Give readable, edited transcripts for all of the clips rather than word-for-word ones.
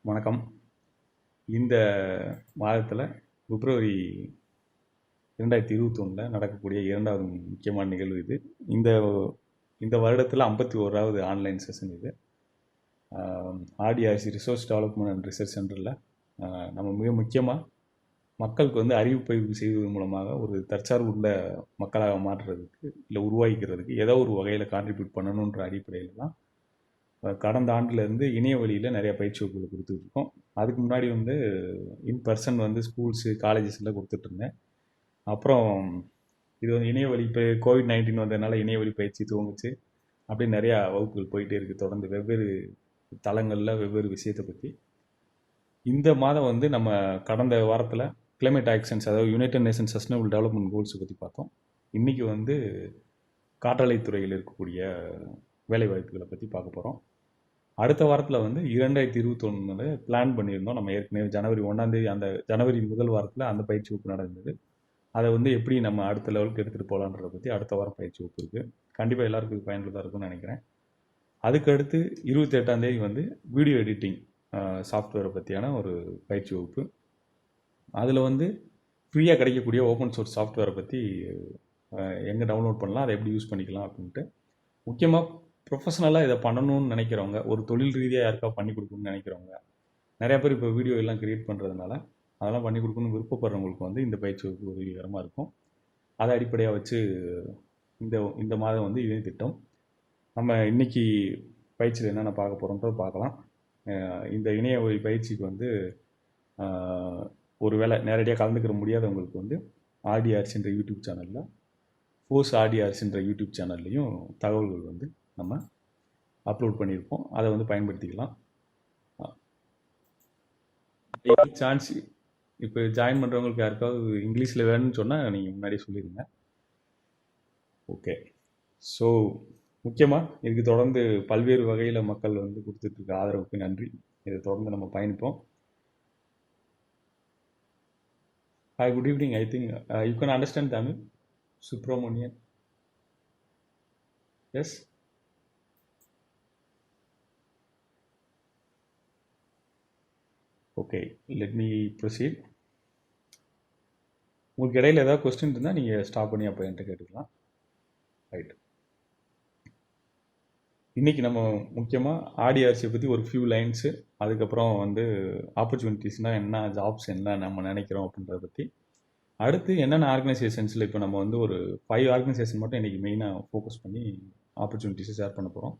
வணக்கம். இந்த மாதத்தில் பிப்ரவரி 2021 நடக்கக்கூடிய இரண்டாவது முக்கியமான நிகழ்வு இது. இந்த இந்த வருடத்தில் 51வது ஆன்லைன் செஷன் இது. ஆர்டிஆர்சி ரிசோர்ஸ் டெவலப்மெண்ட் அண்ட் ரிசர்ச் சென்டரில் நம்ம மிக முக்கியமாக மக்களுக்கு வந்து அறிவிப்பதிவு செய்வதன் மூலமாக ஒரு தற்சார்பு உள்ள மக்களாக மாற்றுறதுக்கு இல்லை உருவாக்கிக்கிறதுக்கு ஏதோ ஒரு வகையில் கான்ட்ரிபியூட் பண்ணணுன்ற அடிப்படையில் தான் கடந்த ஆண்டுலேருந்து இணைய வழியில் நிறைய பயிற்சி வகுப்புகள் கொடுத்துட்ருக்கோம். அதுக்கு முன்னாடி வந்து இன் பர்சன் வந்து ஸ்கூல்ஸு காலேஜஸில் கொடுத்துட்ருந்தேன். அப்புறம் இது வந்து இணைய வழி இப்போ COVID-19 வந்ததுனால இணைய வழி பயிற்சி துவங்குச்சு. அப்படியே நிறையா வகுப்புகள் போயிட்டே இருக்குது தொடர்ந்து வெவ்வேறு தளங்களில் வெவ்வேறு விஷயத்தை பற்றி. இந்த மாதம் வந்து நம்ம கடந்த வாரத்தில் கிளைமேட் ஆக்ஷன்ஸ், அதாவது யுனைடெட் நேஷன்ஸ் சஸ்டைனபிள் டெவலப்மெண்ட் கோல்ஸை பற்றி பார்த்தோம். இன்றைக்கி வந்து காற்றாலைத்துறையில் இருக்கக்கூடிய வேலைவாய்ப்புகளை பற்றி பார்க்க போகிறோம். அடுத்த வாரத்தில் வந்து 2021 பிளான் பண்ணியிருந்தோம். நம்ம ஏற்கனவே ஜனவரி 1ஆம் தேதி அந்த ஜனவரி முதல் வாரத்தில் அந்த பயிற்சி வகுப்பு நடந்தது. அதை வந்து எப்படி நம்ம அடுத்த லெவலுக்கு எடுத்துகிட்டு போகலான்றதை பற்றி அடுத்த வாரம் பயிற்சி வகுப்பு இருக்குது. கண்டிப்பாக எல்லாருக்கும் பயனுள்ளதாக இருக்கும்னு நினைக்கிறேன். அதுக்கடுத்து 28ஆம் தேதி வந்து வீடியோ எடிட்டிங் சாஃப்ட்வேரை பற்றியான ஒரு பயிற்சி வகுப்பு. அதில் வந்து ஃப்ரீயாக கிடைக்கக்கூடிய ஓப்பன் சோர்ஸ் சாஃப்ட்வேரை பற்றி எங்கே டவுன்லோட் பண்ணலாம், அதை எப்படி யூஸ் பண்ணிக்கலாம் அப்படின்ட்டு. முக்கியமாக ப்ரொஃபஷனலாக இதை பண்ணணும்னு நினைக்கிறவங்க, ஒரு தொழில் ரீதியாக யாருக்கா பண்ணி கொடுக்கணும்னு நினைக்கிறவங்க, நிறையா பேர் இப்போ வீடியோ எல்லாம் கிரியேட் பண்ணுறதுனால அதெல்லாம் பண்ணி கொடுக்கணும்னு விருப்பப்படுறவங்களுக்கு வந்து இந்த பயிற்சி வகுப்பு உதவிகரமாக இருக்கும். அதை அடிப்படையாக வச்சு இந்த இந்த மாதம் வந்து இதே திட்டம். நம்ம இன்றைக்கி பயிற்சியில் என்னென்ன பார்க்க போகிறோன்றதை பார்க்கலாம். இந்த இணைய வழி பயிற்சிக்கு வந்து ஒரு வேளை நேரடியாக கலந்துக்கிற முடியாதவங்களுக்கு வந்து ஆர்டிஆர்சின்ற யூடியூப் சேனலில், ஃபோர்ஸ் ஆர்டிஆர்சின்ற யூடியூப் சேனல்லையும் தகவல்கள் வந்து நம்ம அப்லோட் பண்ணியிருப்போம். அதை வந்து பயன்படுத்திக்கலாம். சான்ஸ் இப்போ ஜாயின் பண்ணுறவங்களுக்கு யாருக்காவது இங்கிலீஷில் வேணும்னு சொன்னால் நீங்கள் முன்னாடியே சொல்லிடுங்க. ஓகே. ஸோ முக்கியமாக இதுக்கு தொடர்ந்து பல்வேறு வகையில் மக்கள் வந்து கொடுத்துட்ருக்க ஆதரவுக்கு நன்றி. இதை தொடர்ந்து நம்ம பயணிப்போம். Hi, good evening. I think you can understand Tamil. Subramanian. Yes. Okay, let me proceed. உங்களுக்கு இடையில ஏதாவது கொஸ்டின் இருந்தால் நீங்கள் ஸ்டாப் பண்ணி அப்போ என்கிட்ட கேட்டுக்கலாம். ரைட். இன்றைக்கி நம்ம முக்கியமாக ஆர்டிஆர்சியை பற்றி ஒரு ஃபியூ லைன்ஸு, அதுக்கப்புறம் வந்து ஆப்பர்ச்சுனிட்டிஸ்னால் என்ன, ஜாப்ஸ் என்ன நம்ம நினைக்கிறோம் அப்படின்றத பற்றி, அடுத்து என்னென்ன ஆர்கனைசேஷன்ஸில் இப்போ நம்ம வந்து ஒரு 5 ஆர்கனைசேஷன் மட்டும் இன்றைக்கி மெயினாக ஃபோக்கஸ் பண்ணி ஆப்பர்ச்சுனிட்டிஸை ஷேர் பண்ண போகிறோம்.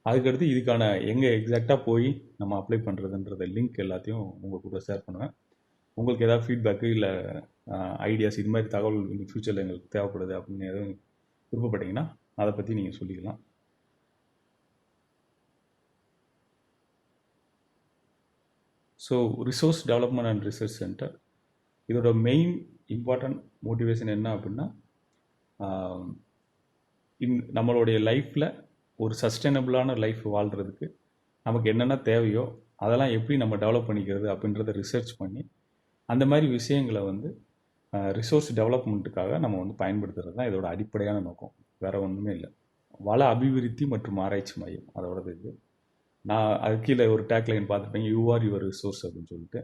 அதுக்கடுத்து இதுக்கான எங்கே எக்ஸாக்டாக போய் நம்ம அப்ளை பண்ணுறதுன்றத லிங்க் எல்லாத்தையும் உங்கள் கூட ஷேர் பண்ணுவேன். உங்களுக்கு ஏதாவது ஃபீட்பேக்கு இல்லை ஐடியாஸ், இது மாதிரி தகவல் இந்த ஃப்யூச்சரில் எங்களுக்கு தேவைப்படுது அப்படின்னு எதுவும் விருப்பப்பட்டீங்கன்னா அதை பற்றி நீங்கள் சொல்லிக்கலாம். So resource development and research centre, இதோட மெயின் இம்பார்ட்டன்ட் மோட்டிவேஷன் என்ன அப்படின்னா, நம்மளுடைய லைஃப்பில் ஒரு சஸ்டைனபிளான லைஃப் வாழ்கிறதுக்கு நமக்கு என்னென்ன தேவையோ அதெல்லாம் எப்படி நம்ம டெவலப் பண்ணிக்கிறது அப்படின்றத ரிசர்ச் பண்ணி அந்த மாதிரி விஷயங்களை வந்து ரிசோர்ஸ் டெவலப்மெண்ட்டுக்காக நம்ம வந்து பயன்படுத்துகிறது தான் இதோட அடிப்படையான நோக்கம். வேறு ஒன்றுமே இல்லை. வள அபிவிருத்தி மற்றும் ஆராய்ச்சி மையம் அதோடது இது. நான் அது கீழே ஒரு டேக்லைன் பார்த்துருப்பேன், யூ ஆர் யுவர் ரிசோர்ஸ் அப்படின்னு சொல்லிட்டு.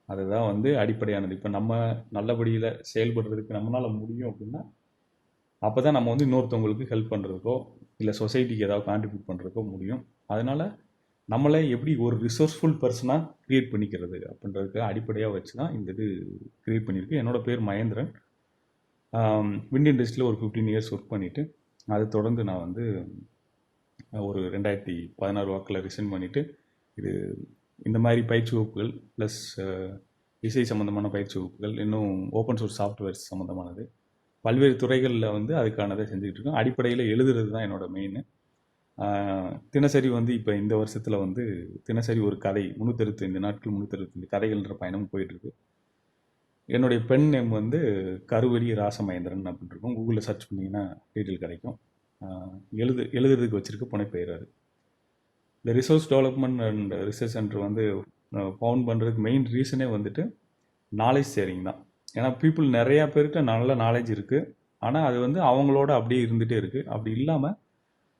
அதுதான் வந்து அடிப்படையானது. இப்போ நம்ம நல்லபடியில் செயல்படுறதுக்கு நம்மளால் முடியும் அப்படின்னா அப்போ தான் நம்ம வந்து இன்னொருத்தவங்களுக்கு ஹெல்ப் பண்ணுறதுக்கோ இல்லை சொசைட்டிக்கு ஏதாவது கான்ட்ரிபியூட் பண்ணுறதுக்கோ முடியும். அதனால் நம்மளே எப்படி ஒரு ரிசோர்ஸ்ஃபுல் பர்சனாக க்ரியேட் பண்ணிக்கிறது அப்படின்றதுக்கு அடிப்படையாக வச்சு தான் இந்த இது க்ரியேட் பண்ணியிருக்கு. என்னோடய பேர் மகேந்திரன். விண்ட் இண்டஸ்ட்ரியில் ஒரு 15 இயர்ஸ் ஒர்க் பண்ணிவிட்டு அதை தொடர்ந்து நான் வந்து ஒரு 2016 வாக்கில் ரிசைன் பண்ணிவிட்டு இது இந்த மாதிரி பயிற்சி வகுப்புகள் ப்ளஸ் இசை சம்மந்தமான பயிற்சி வகுப்புகள், இன்னும் ஓப்பன் சோர்ஸ் சாஃப்ட்வேர்ஸ் சம்மந்தமானது பல்வேறு துறைகளில் வந்து அதுக்கானதை செஞ்சுக்கிட்டு இருக்கோம். அடிப்படையில் எழுதுறது தான் என்னோடய மெயின். தினசரி வந்து இப்போ இந்த வருஷத்தில் வந்து தினசரி ஒரு கதை 365 நாட்கள் 365 கதைகள்ன்ற பயணம் போயிட்டுருக்கு. என்னுடைய பெண் நேம் வந்து கருவெளி ராசமகேந்திரன் அப்படின்னு இருக்கும். கூகுளில் சர்ச் பண்ணிங்கன்னா டீட்டெயில் கிடைக்கும். எழுதுறதுக்கு வச்சுருக்க புனைப்பெயர் அது. இந்த resource development and research centre வந்து ஃபவுண்ட் பண்ணுறதுக்கு மெயின் ரீசனே வந்துட்டு நாலேஜ் ஷேரிங் தான். ஏன்னா பீப்புள் நிறையா பேருக்கு நல்ல நாலேஜ் இருக்குது, ஆனால் அது வந்து அவங்களோட அப்படியே இருந்துகிட்டே இருக்குது. அப்படி இல்லாமல்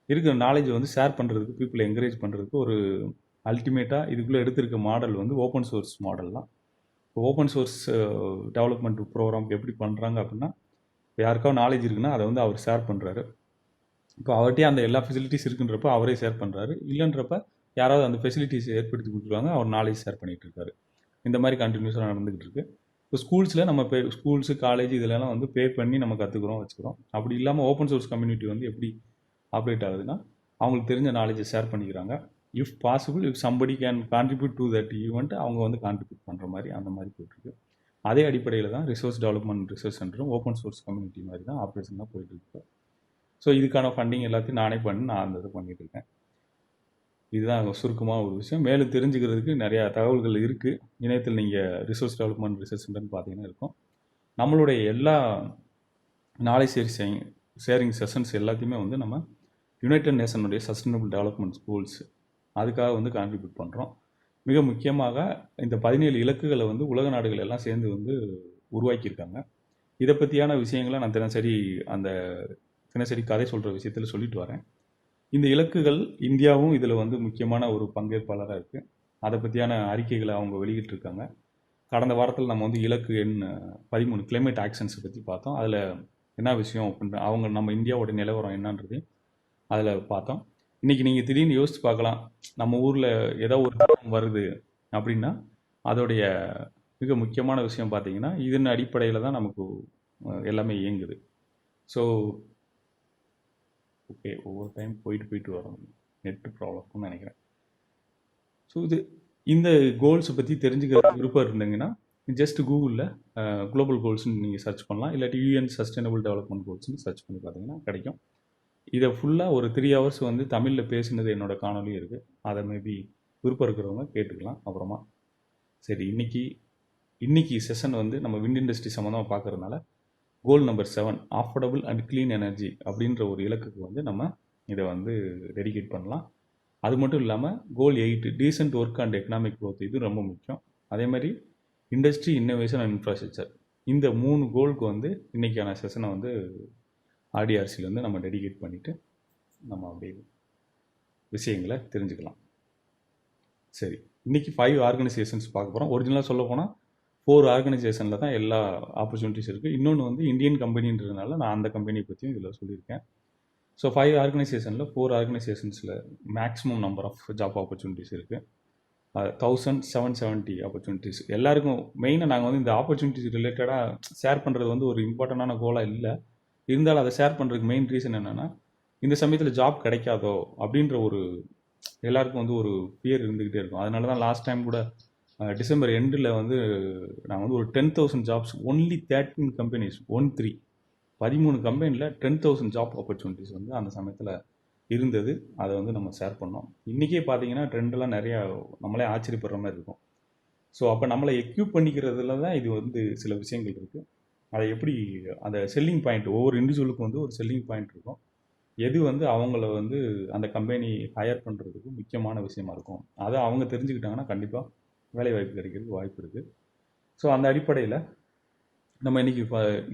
இருக்கிற நாலேஜ் வந்து ஷேர் பண்ணுறதுக்கு, பீப்புளை என்கரேஜ் பண்ணுறதுக்கு ஒரு அல்டிமேட்டாக இதுக்குள்ளே எடுத்திருக்க மாடல் வந்து ஓப்பன் சோர்ஸ் மாடல் தான். இப்போ ஓப்பன் சோர்ஸ் டெவலப்மெண்ட் ப்ரோக்ராம்க்கு எப்படி பண்ணுறாங்க அப்படின்னா, யாருக்காவது நாலேஜ் இருக்குன்னா அதை வந்து அவர் ஷேர் பண்ணுறாரு. இப்போ அவர்கிட்டயே அந்த எல்லா ஃபெசிலிட்டிஸ் இருக்குன்றப்ப அவரே ஷேர் பண்ணுறாரு. இல்லைன்றப்ப யாராவது அந்த ஃபெசிலிட்டிஸ் ஏற்படுத்தி கொடுத்துருவாங்க, அவர் நாலேஜ் ஷேர் பண்ணிகிட்டு இருக்காரு. இந்த மாதிரி கண்டினியூஸாக நடந்துகிட்டு இருக்கு. இப்போ ஸ்கூல்ஸில் நம்ம ஸ்கூல்ஸு காலேஜ் இதிலலாம் வந்து பே பண்ணி நம்ம கற்றுக்குறோம் வச்சுக்கிறோம். அப்படி இல்லாமல் ஓப்பன் சோர்ஸ் கம்யூனிட்டி வந்து எப்படி ஆப்ரேட் ஆகுதுன்னா, அவங்களுக்கு தெரிஞ்ச நாலேஜை ஷேர் பண்ணிக்கிறாங்க. If possible, if somebody can contribute to that event, அவங்க வந்து கான்ட்ரிபியூட் பண்ணுற மாதிரி அந்த மாதிரி போயிட்டுருக்கு. அதே அடிப்படையில் தான் ரிசோர்ஸ் டெவலப்மெண்ட் ரிசர்ச் சென்டரும் ஓப்பன் சோர்ஸ் கம்யூனிட்டி மாதிரி தான் ஆப்ரேஷன் தான் போயிட்டுருக்கு. ஸோ இதுக்கான ஃபண்டிங் எல்லாத்தையும் நானே பண்ணி நான் அந்த இது பண்ணிட்டு இருக்கேன். இதுதான் சுருக்கமாக ஒரு விஷயம். மேலும் தெரிஞ்சுக்கிறதுக்கு நிறையா தகவல்கள் இருக்குது. இணையத்தில் நீங்கள் ரிசோர்ஸ் டெவலப்மெண்ட் ரிசர்ச் சென்டர்னு பார்த்தீங்கன்னா இருக்கும். நம்மளுடைய எல்லா நாலேஜ் ஷேரிங் செஷன்ஸ் எல்லாத்தையுமே வந்து நம்ம யுனைடெட் நேஷனுடைய சஸ்டைனபிள் டெவலப்மெண்ட் கோல்ஸ் அதுக்காக வந்து கான்ட்ரிபியூட் பண்ணுறோம். மிக முக்கியமாக இந்த 17 இலக்குகளை வந்து உலக நாடுகள் எல்லாம் சேர்ந்து வந்து உருவாக்கியிருக்காங்க. இதை பற்றியான விஷயங்களை நான் தினசரி கதை சொல்கிற விஷயத்தில் சொல்லிட்டு வரேன். இந்த இலக்குகள் இந்தியாவும் இதில் வந்து முக்கியமான ஒரு பங்கேற்பாளராக இருக்குது. அதை பற்றியான அறிக்கைகளை அவங்க வெளியிட்டிருக்காங்க. கடந்த வாரத்தில் நம்ம வந்து இலக்கு எண் 13 கிளைமேட் ஆக்ஷன்ஸை பற்றி பார்த்தோம். அதில் என்ன விஷயம் அப்படின்ற அவங்க நம்ம இந்தியாவோட நிலவரம் என்னன்றதையும் அதில் பார்த்தோம். இன்றைக்கி நீங்கள் திடீர்னு யோசித்து பார்க்கலாம், நம்ம ஊரில் ஏதோ ஒரு திட்டம் வருது அப்படின்னா அதோடைய மிக முக்கியமான விஷயம் பார்த்தீங்கன்னா இதன் அடிப்படையில் தான் நமக்கு எல்லாமே இயங்குது. ஸோ ஓகே, ஒவ்வொரு டைம் போயிட்டு வரோம், நெட்டு ப்ராப்ளம்னு நினைக்கிறேன். ஸோ இந்த கோல்ஸை பற்றி தெரிஞ்சுக்கிற விருப்பம் இருந்தீங்கன்னா ஜஸ்ட் கூகுளில் குளோபல் கோல்ஸ்னு நீங்கள் சர்ச் பண்ணலாம். இல்லாட்டி யூஎன் சஸ்டைனபிள் டெவலப்மெண்ட் கோல்ஸ்னு சர்ச் பண்ணி பார்த்தீங்கன்னா கிடைக்கும். இதை ஃபுல்லாக ஒரு 3 hours வந்து தமிழில் பேசினது என்னோடய காணொலியும் இருக்குது. அதை மேபி விருப்பம் இருக்கிறவங்க கேட்டுக்கலாம் அப்புறமா. சரி, இன்னைக்கு செஷன் வந்து நம்ம விண்ட் இண்டஸ்ட்ரி சம்மந்தமாக பார்க்குறதுனால goal number 7 affordable and clean energy அப்படின்ற ஒரு இலக்குக்கு வந்து நம்ம இதை வந்து டெடிகேட் பண்ணலாம். அது மட்டும் இல்லாமல் கோல் 8 decent work and economic growth, இது ரொம்ப முக்கியம். அதே மாதிரி இண்டஸ்ட்ரி, இன்னோவேஷன் அண்ட் இன்ஃப்ராஸ்ட்ரக்சர், இந்த 3 கோலுக்கு வந்து இன்றைக்கான செஷனை வந்து ஆர்டிஆர்சியில் வந்து நம்ம டெடிகேட் பண்ணிவிட்டு நம்ம அப்படியே விஷயங்களை தெரிஞ்சுக்கலாம். சரி, இன்றைக்கி 5 ஆர்கனைசேஷன்ஸ் பார்க்க போகிறோம். ஒரிஜினலாக சொல்ல போனால் 4 ஆர்கனைசேஷனில் தான் எல்லா ஆப்பர்ச்சுனிட்டிஸ் இருக்குது. இன்னொன்று வந்து இந்தியன் கம்பெனின்றதுனால நான் அந்த கம்பெனியை பற்றியும் இதில் சொல்லியிருக்கேன். ஸோ 5 ஆர்கனைசேஷனில் 4 ஆர்கனைசேஷன்ஸில் maximum number of job opportunities இருக்குது. 1770 ஆப்பர்ச்சுனிட்டிஸ். எல்லாருக்கும் மெயினாக நாங்கள் வந்து இந்த ஆப்பர்ச்சுனிட்டிஸ் ரிலேட்டடாக ஷேர் பண்ணுறது வந்து ஒரு இம்பார்ட்டண்டான கோலாக இல்லை. இருந்தாலும் அதை ஷேர் பண்ணுறதுக்கு மெயின் ரீசன் என்னென்னா, இந்த சமயத்தில் ஜாப் கிடைக்காதோ அப்படின்ற ஒரு எல்லாருக்கும் வந்து ஒரு ஃபியர் இருந்துக்கிட்டே இருக்கும். அதனால தான் லாஸ்ட் டைம் கூட டிசம்பர் எண்டில் வந்து நாங்கள் வந்து ஒரு 10,000 ஜாப்ஸ், ஒன்லி 13 கம்பெனிஸ் 13 கம்பெனியில் 10,000 ஜாப் ஆப்பர்ச்சுனிட்டிஸ் வந்து அந்த சமயத்தில் இருந்தது. அதை வந்து நம்ம ஷேர் பண்ணோம். இன்றைக்கே பார்த்தீங்கன்னா ட்ரெண்டெல்லாம் நிறையா நம்மளே ஆச்சரியப்படுற மாதிரி இருக்கும். ஸோ அப்போ நம்மளை எக்யூப் பண்ணிக்கிறதுல தான் இது வந்து சில விஷயங்கள் இருக்குது. அதை எப்படி அந்த செல்லிங் பாயிண்ட், ஒவ்வொரு இண்டிவிஜுவலுக்கும் வந்து ஒரு செல்லிங் பாயிண்ட் இருக்கும். எது வந்து அவங்கள வந்து அந்த கம்பெனி ஹையர் பண்ணுறதுக்கு முக்கியமான விஷயமா இருக்கும், அதை அவங்க தெரிஞ்சுக்கிட்டாங்கன்னா கண்டிப்பாக வேலை வாய்ப்பு கிடைக்கிறதுக்கு வாய்ப்பு இருக்குது. ஸோ அந்த அடிப்படையில் நம்ம இன்றைக்கி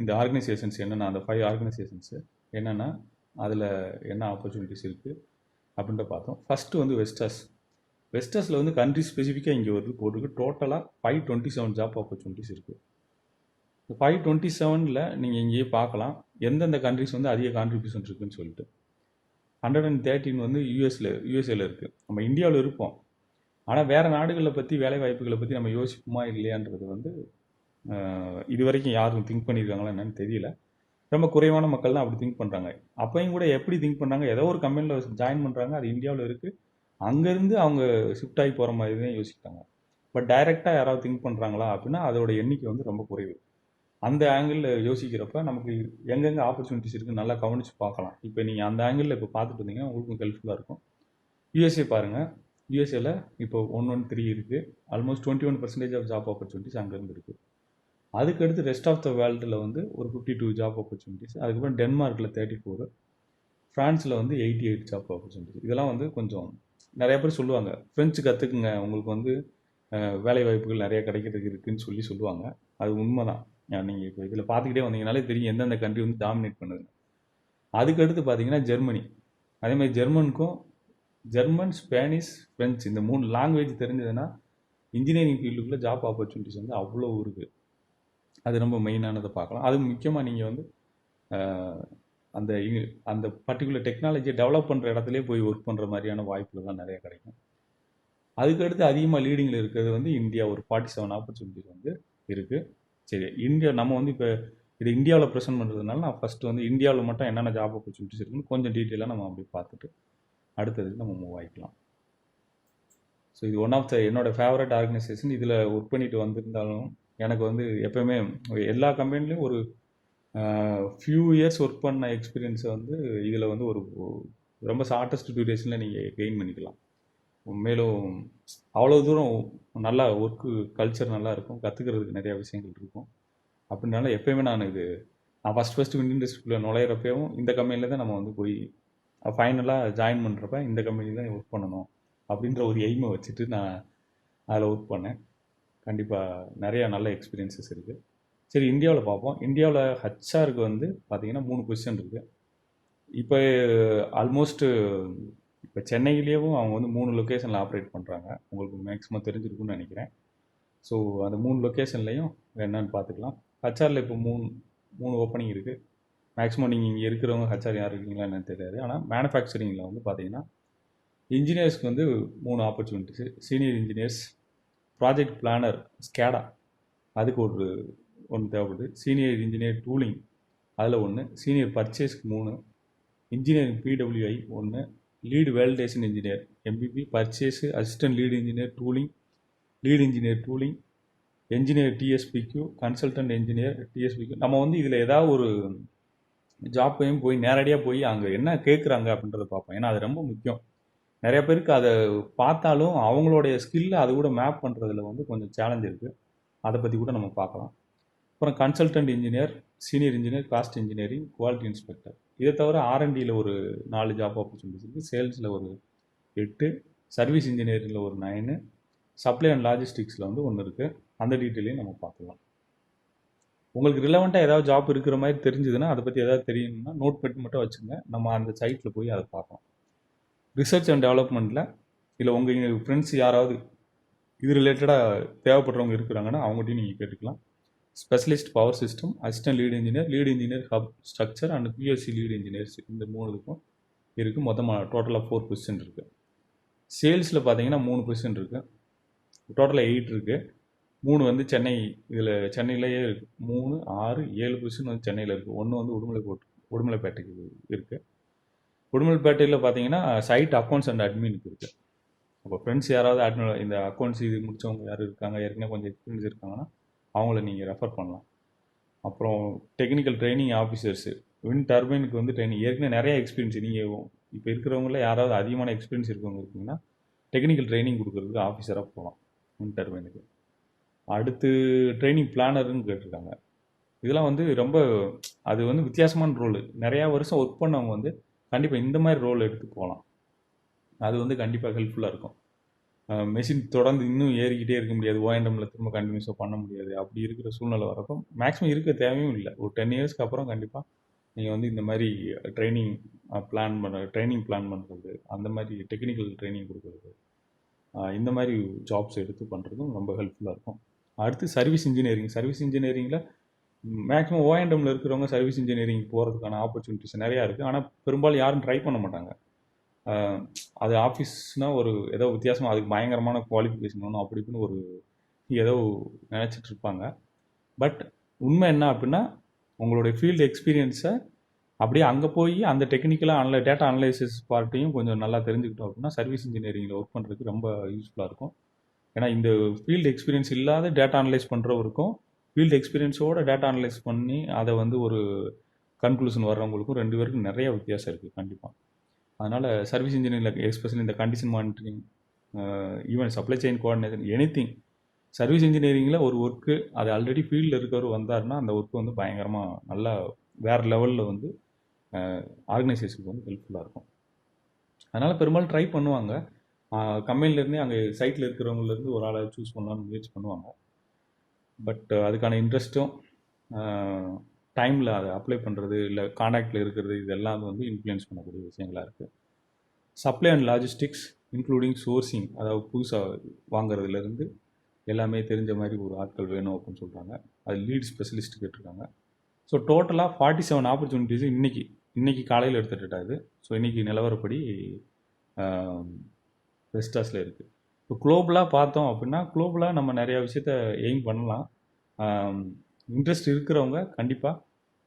இந்த ஆர்கனைசேஷன்ஸ் என்னென்னா, அந்த 5 ஆர்கனைசேஷன்ஸு என்னென்னா அதில் என்ன ஆப்பர்ச்சுனிட்டிஸ் இருக்குது அப்படின்ட்டு பார்த்தோம். ஃபஸ்ட்டு வந்து வெஸ்டர்ஸில் வந்து கண்ட்ரி ஸ்பெசிஃபிக்காக இங்கே வந்து போட்டுருக்கு. டோட்டலாக 527 ஜாப் ஆப்பர்ச்சுனிட்டிஸ் இருக்குது. 527ல் நீங்கள் இங்கேயே பார்க்கலாம் எந்தெந்த கண்ட்ரிஸ் வந்து அதிக கான்ட்ரிபியூஷன் இருக்குதுன்னு சொல்லிட்டு. 113 வந்து யூஎஸ்ஏல இருக்குது. நம்ம இந்தியாவில் இருப்போம், ஆனால் வேறு நாடுகளை பற்றி, வேலை வாய்ப்புகளை பற்றி நம்ம யோசிப்போமா இல்லையான்றது வந்து இது வரைக்கும் யாரும் திங்க் பண்ணியிருக்காங்களா என்னன்னு தெரியல. ரொம்ப குறைவான மக்கள் தான் அப்படி திங்க் பண்ணுறாங்க. அப்பையும் கூட எப்படி திங்க் பண்ணுறாங்க, ஏதோ ஒரு கம்பெனியில் ஜாயின் பண்ணுறாங்க, அது இந்தியாவில் இருக்குது, அங்கேருந்து அவங்க ஷிஃப்ட் ஆகி போகிற மாதிரி தான் யோசிக்கிறாங்க. பட் டைரெக்டாக யாராவது திங்க் பண்ணுறாங்களா அப்படின்னா அதோட எண்ணிக்கை வந்து ரொம்ப குறைவு. அந்த ஆங்கிளில் யோசிக்கிறப்ப நமக்கு எங்கெங்கே ஆப்பர்ச்சுனிட்டிஸ் இருக்குன்னு நல்லா கவனித்து பார்க்கலாம். இப்போ நீங்கள் அந்த ஆங்கிளில் இப்போ பார்த்துட்டு இருந்தீங்கன்னா உங்களுக்கும் ஹெல்ப்ஃபுல்லாக இருக்கும். யூஎஸ்ஏ பாருங்கள், யூஎஸ்ஏல இப்போ 113 இருக்குது. ஆல்மோஸ்ட் 21% ஆஃப் ஜாப் ஆப்பர்ச்சுனிட்டிஸ் அங்கேருந்து இருக்குது. அதுக்கடுத்து ரெஸ்ட் ஆஃப் த வேர்ல்டில் வந்து ஒரு 52 ஜாப் ஆப்பர்ச்சுனிட்டிஸ். அதுக்கப்புறம் டென்மார்க்கில் 34, ஃப்ரான்ஸில் வந்து 88 ஜாப் ஆப்பர்ச்சுனிட்டிஸ். இதெல்லாம் வந்து கொஞ்சம் நிறைய பேர் சொல்லுவாங்க, ஃப்ரெஞ்சு கற்றுக்குங்க, உங்களுக்கு வந்து வேலை வாய்ப்புகள் நிறைய கிடைக்கிறதுக்கு இருக்குதுன்னு சொல்லுவாங்க. அது உண்மை தான். நீங்கள் இப்போ இதில் பார்த்துக்கிட்டே வந்தீங்கனாலே தெரியும் எந்தெந்த கண்ட்ரி வந்து டாமினேட் பண்ணுது. அதுக்கடுத்து பார்த்தீங்கன்னா ஜெர்மனி. அதேமாதிரி ஜெர்மனுக்கும் ஜெர்மன், ஸ்பானிஷ், ஃப்ரெஞ்ச் இந்த 3 லாங்குவேஜ் தெரிஞ்சதுன்னா இன்ஜினியரிங் ஃபீல்டுக்குள்ளே ஜாப் ஆப்பர்ச்சுனிட்டிஸ் வந்து அவ்வளோ இருக்குது. அது ரொம்ப மெயினானதை பார்க்கலாம். அது முக்கியமாக நீங்கள் வந்து அஹ், அந்த அந்த பர்டிகுலர் டெக்னாலஜியை டெவலப் பண்ணுற இடத்துலேயே போய் ஒர்க் பண்ணுற மாதிரியான வாய்ப்புகள்லாம் நிறைய கிடைக்கும். அதுக்கடுத்து அதிகமாக லீடிங்கில் இருக்கிறது வந்து இந்தியா, ஒரு 47 ஆப்பர்ச்சுனிட்டிஸ் வந்து இருக்குது. சரி, இந்தியா நம்ம வந்து இப்போ இது இந்தியாவில் ப்ரெசென்ட் பண்ணுறதுனால நான் ஃபஸ்ட்டு வந்து இந்தியாவில் மட்டும் என்னென்ன ஜாப் ஆப்பர்ச்சுனிட்டிஸ் இருக்குன்னு கொஞ்சம் டீட்டெயிலாக நம்ம அப்படி பார்த்துட்டு அடுத்ததுக்கு நம்ம மூவ் ஆகிக்கலாம். ஸோ இது ஒன் ஆஃப் த என்னோடய ஃபேவரட் ஆர்கனைசேஷன். இதில் ஒர்க் பண்ணிட்டு வந்திருந்தாலும் எனக்கு வந்து எப்போயுமே எல்லா கம்பெனிலையும் ஒரு ஃபியூ இயர்ஸ் ஒர்க் பண்ண எக்ஸ்பீரியன்ஸை வந்து இதில் வந்து ஒரு ரொம்ப ஷார்ட்டஸ்ட் டியூரேஷனில் நீங்கள் கெயின் பண்ணிக்கலாம். மேலும் அவ்வளோ தூரம் நல்லா ஒர்க்கு கல்ச்சர் நல்லா இருக்கும், கற்றுக்கிறதுக்கு நிறையா விஷயங்கள் இருக்கும். அப்படினால எப்போயுமே நான் ஃபஸ்ட்டு விண்ட் இண்டஸ்ட்ரிக்குள்ளே நுழையிறப்பவும் இந்த கம்பெனியில் தான் நம்ம வந்து போய் ஃபைனலாக ஜாயின் பண்ணுறப்ப இந்த கம்பெனியில் தான் ஒர்க் பண்ணணும் அப்படின்ற ஒரு எய்மை வச்சுட்டு நான் அதில் ஒர்க் பண்ணேன். கண்டிப்பாக நிறையா நல்ல எக்ஸ்பீரியன்ஸஸ் இருக்குது. சரி, இந்தியாவில் பார்ப்போம். இந்தியாவில் ஹச்ஆருக்கு வந்து பார்த்திங்கன்னா 3 பொசிஷன் இருக்குது. இப்போ ஆல்மோஸ்ட்டு இப்போ சென்னையிலேயும் அவங்க வந்து 3 லொக்கேஷனில் ஆப்ரேட் பண்ணுறாங்க. உங்களுக்கு மேக்ஸிமம் தெரிஞ்சிருக்குன்னு நினைக்கிறேன். ஸோ அந்த 3 லொக்கேஷன்லையும் என்னென்னு பார்த்துக்கலாம். ஹச்ஆரில் இப்போ 3 ஓப்பனிங் இருக்குது. மேக்ஸிமம் நீங்கள் இங்கே இருக்கிறவங்க ஹச்ஆர் யார் இருக்கீங்களா என்னன்னு தெரியாது. ஆனால் மேனுஃபேக்சரிங்கில் வந்து பார்த்தீங்கன்னா இன்ஜினியர்ஸ்க்கு வந்து 3 opportunities. Senior engineers, project planner, SCADA அதுக்கு ஒன்று தேவைப்படுது. சீனியர் இன்ஜினியர் டூலிங் அதில் 1, சீனியர் பர்ச்சேஸ்க்கு 3, engineering PWI 1, lead validation engineer MPP, purchase, assistant lead engineer tooling, lead engineer tooling, engineer DSPQ, consultant engineer DSPQ. நம்ம வந்து இதில் ஏதாவது ஒரு ஜாப்பையும் போய் நேரடியாக போய் அங்கே என்ன கேட்குறாங்க அப்படின்றத பார்ப்போம். ஏன்னா அது ரொம்ப முக்கியம். நிறைய பேருக்கு அதை பார்த்தாலும் அவங்களுடைய ஸ்கில்லை அது கூட மேப் பண்ணுறதுல வந்து கொஞ்சம் சேலஞ்ச் இருக்குது. அதை பற்றி கூட நம்ம பார்க்கலாம். அப்புறம் consultant engineer, senior engineer, cost engineering, quality inspector. இதை தவிர ஆர்என்டியில் ஒரு 4 ஜாப் ஆப்பர்ச்சுனிட்டிஸ் இருக்குது. சேல்ஸில் ஒரு 8, சர்வீஸ் இன்ஜினியரிங்கில் ஒரு 9, சப்ளை அண்ட் லாஜிஸ்டிக்ஸில் வந்து 1 இருக்குது. அந்த டீட்டெயிலையும் நம்ம பார்க்கலாம். உங்களுக்கு ரிலவெண்ட்டாக ஏதாவது ஜாப் இருக்கிற மாதிரி தெரிஞ்சுதுன்னா அதை பற்றி ஏதாவது தெரியணும்னா நோட் பண்ணி மட்டும் வச்சுங்க. நம்ம அந்த சைட்டில் போய் அதை பார்க்கலாம். ரிசர்ச் அண்ட் டெவலப்மெண்ட்டில் இல்லை உங்கள் ஃப்ரெண்ட்ஸ் யாராவது இது ரிலேட்டடாக தேவைப்படுறவங்க இருக்கிறாங்கன்னா அவங்ககிட்டையும் நீங்கள் கேட்டுக்கலாம். Specialist power system, assistant lead engineer hub structure and BSc lead engineers, இந்த 3 இதுக்கும் இருக்குது. மொத்தமாக டோட்டலாக 4 பொசிஷன் இருக்குது. சேல்ஸில் பார்த்தீங்கன்னா 3 பொசிஷன் இருக்குது. டோட்டலாக 8 இருக்குது. 3 வந்து சென்னை, இதில் சென்னையிலேயே இருக்குது. 3, 6, 7 பொசிஷன் வந்து சென்னையில் இருக்குது. 1 வந்து உடுமலைப்பேட்டைக்கு இருக்குது. உடுமலைப்பேட்டையில் பார்த்தீங்கன்னா சைட் அக்கௌண்ட்ஸ் அண்ட் அட்மினுக்கு இருக்குது. அப்போ ஃப்ரெண்ட்ஸ் யாராவது இந்த அக்கௌண்ட்ஸ் இது முடித்தவங்க யார் இருக்காங்க, ஏற்கனவே கொஞ்சம் எக்ஸ்பீரியன்ஸ் இருக்காங்கன்னா அவங்கள நீங்கள் ரெஃபர் பண்ணலாம். அப்புறம் டெக்னிக்கல் ட்ரைனிங் ஆஃபீஸர்ஸு, விண்ட் டர்பைனுக்கு வந்து ட்ரைனிங் ஏற்கனவே நிறையா எக்ஸ்பீரியன்ஸ். நீங்கள் இப்போ இருக்கிறவங்கள யாராவது அதிகமான எக்ஸ்பீரியன்ஸ் இருக்கவங்க இருக்கீங்கன்னா டெக்னிக்கல் ட்ரைனிங் கொடுக்குறதுக்கு ஆஃபீஸராக போகலாம் விண்ட் டர்பைனுக்கு. அடுத்து ட்ரைனிங் பிளானருன்னு கேட்டிருக்காங்க. இதெல்லாம் வந்து ரொம்ப அது வந்து வித்தியாசமான ரோல். நிறையா வருஷம் ஒர்க் பண்ணவங்க வந்து கண்டிப்பாக இந்த மாதிரி ரோல் எடுத்து போகலாம். அது வந்து கண்டிப்பாக ஹெல்ப்ஃபுல்லாக இருக்கும். மெஷின் தொடர்ந்து இன்னும் ஏறிக்கிட்டே இருக்க முடியாது, ஓஎன்எம்மில் திரும்ப கண்டினியூஸாக பண்ண முடியாது. அப்படி இருக்கிற சூழ்நிலை வரப்போ மேக்ஸிமம் இருக்க தேவையும் இல்லை. ஒரு 10 இயர்ஸ்க்கு அப்புறம் கண்டிப்பாக நீங்கள் வந்து இந்த மாதிரி ட்ரைனிங் பிளான் பண்ணுறது, அந்த மாதிரி டெக்னிக்கல் ட்ரைனிங் கொடுக்குறது, இந்த மாதிரி ஜாப்ஸ் எடுத்து பண்ணுறதும் ரொம்ப ஹெல்ப்ஃபுல்லாக இருக்கும். அடுத்து சர்வீஸ் இன்ஜினியரிங்கில் மேக்ஸிமம் ஓஎன்எம்மில் இருக்கிறவங்க சர்வீஸ் இன்ஜினியரிங் போகிறதுக்கான ஆப்பர்ச்சுனிட்டிஸ் நிறையா இருக்குது. ஆனால் பெரும்பாலும் யாரும் ட்ரை பண்ண மாட்டாங்க. அது ஆஃபீஸ்னால் ஒரு ஏதோ வித்தியாசமாக அதுக்கு பயங்கரமான குவாலிஃபிகேஷன் வேணும் அப்படி இப்படின்னு ஒரு ஏதோ நினச்சிட்டு இருப்பாங்க. பட் உண்மை என்ன அப்படின்னா உங்களுடைய ஃபீல்டு எக்ஸ்பீரியன்ஸை அப்படியே அங்கே போய் அந்த டெக்னிக்கலாக டேட்டா அனலைசிஸ் பார்ட்டையும் கொஞ்சம் நல்லா தெரிஞ்சுக்கிட்டோம் அப்படின்னா சர்வீஸ் இன்ஜினியரிங்கில் ஒர்க் பண்ணுறதுக்கு ரொம்ப யூஸ்ஃபுல்லாக இருக்கும். ஏன்னா இந்த ஃபீல்டு எக்ஸ்பீரியன்ஸ் இல்லாத டேட்டா அனலைஸ் பண்ணுறவருக்கும் ஃபீல்டு எக்ஸ்பீரியன்ஸோடு டேட்டா அனலைஸ் பண்ணி அதை வந்து ஒரு கன்க்ளூஷன் வர்றவங்களுக்கும் 2 பேருக்கும் நிறைய வித்தியாசம் இருக்குது கண்டிப்பாக. அதனால் சர்வீஸ் இன்ஜினியரிங்கில் எஸ்பெஷலி இந்த condition monitoring, even supply chain coordination, anything service இன்ஜினியரிங்கில் ஒரு ஒர்க்கு அது ஆல்ரெடி ஃபீல்டில் இருக்கிறவர் வந்தாருன்னா அந்த ஒர்க்கு வந்து பயங்கரமாக நல்லா வேறு லெவலில் வந்து ஆர்கனைசேஷனுக்கு வந்து ஹெல்ப்ஃபுல்லாக இருக்கும். அதனால் பெரும்பாலும் ட்ரை பண்ணுவாங்க. கம்பெனிலேருந்தே அங்கே சைட்டில் இருக்கிறவங்கலேருந்து ஒரு ஆளை சூஸ் பண்ணலான்னு முயற்சி பண்ணுவாங்க. பட் அதுக்கான இன்ட்ரெஸ்ட்டும் டைமில் அதை அப்ளை பண்ணுறது இல்லை கான்டாக்டில் இருக்கிறது இதெல்லாம் வந்து இன்ஃப்ளூயன்ஸ் பண்ணக்கூடிய விஷயங்களாக இருக்குது. Supply and logistics including sourcing, அதாவது புதுசாக வாங்குறதுலேருந்து எல்லாமே தெரிஞ்ச மாதிரி ஒரு ஆட்கள் வேணும் அப்படின்னு சொல்கிறாங்க. அது லீட் ஸ்பெஷலிஸ்ட் கேட்டிருக்காங்க. ஸோ டோட்டலாக 47 ஆப்பர்ச்சுனிட்டிஸ் இன்னைக்கு காலையில் எடுத்துகிட்டு இது. ஸோ இன்றைக்கி நிலவரப்படி வெஸ்டாஸில் இருக்குது. இப்போ குளோபலாக பார்த்தோம் அப்படின்னா, குளோபலாக நம்ம நிறையா விஷயத்த எய்ம் பண்ணலாம். இன்ட்ரெஸ்ட் இருக்கிறவங்க கண்டிப்பாக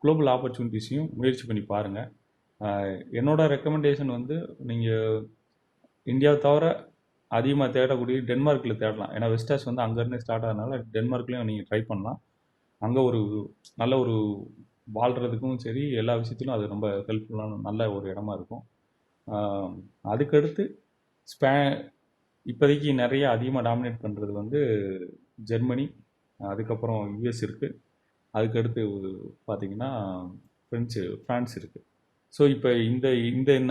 குளோபல் ஆப்பர்ச்சுனிட்டிஸையும் முயற்சி பண்ணி பாருங்கள். என்னோடய ரெக்கமெண்டேஷன் வந்து நீங்கள் இந்தியாவை தவிர அதிகமாக தேடக்கூடிய டென்மார்க்கில் தேடலாம். ஏன்னா வெஸ்டாஸ் வந்து அங்கேருந்து ஸ்டார்ட் ஆகிறதுனால டென்மார்க்லேயும் நீங்கள் ட்ரை பண்ணலாம். அங்கே ஒரு நல்ல ஒரு வாழ்கிறதுக்கும் சரி, எல்லா விஷயத்திலும் அது ரொம்ப ஹெல்ப்ஃபுல்லான நல்ல ஒரு இடமா இருக்கும். அதுக்கடுத்து இப்போதைக்கு நிறைய அதிகமாக டாமினேட் பண்ணுறது வந்து ஜெர்மனி, அதுக்கப்புறம் யுஎஸ் இருக்குது. அதுக்கடுத்து பார்த்திங்கன்னா ஃப்ரான்ஸ் இருக்குது. ஸோ இப்போ இந்த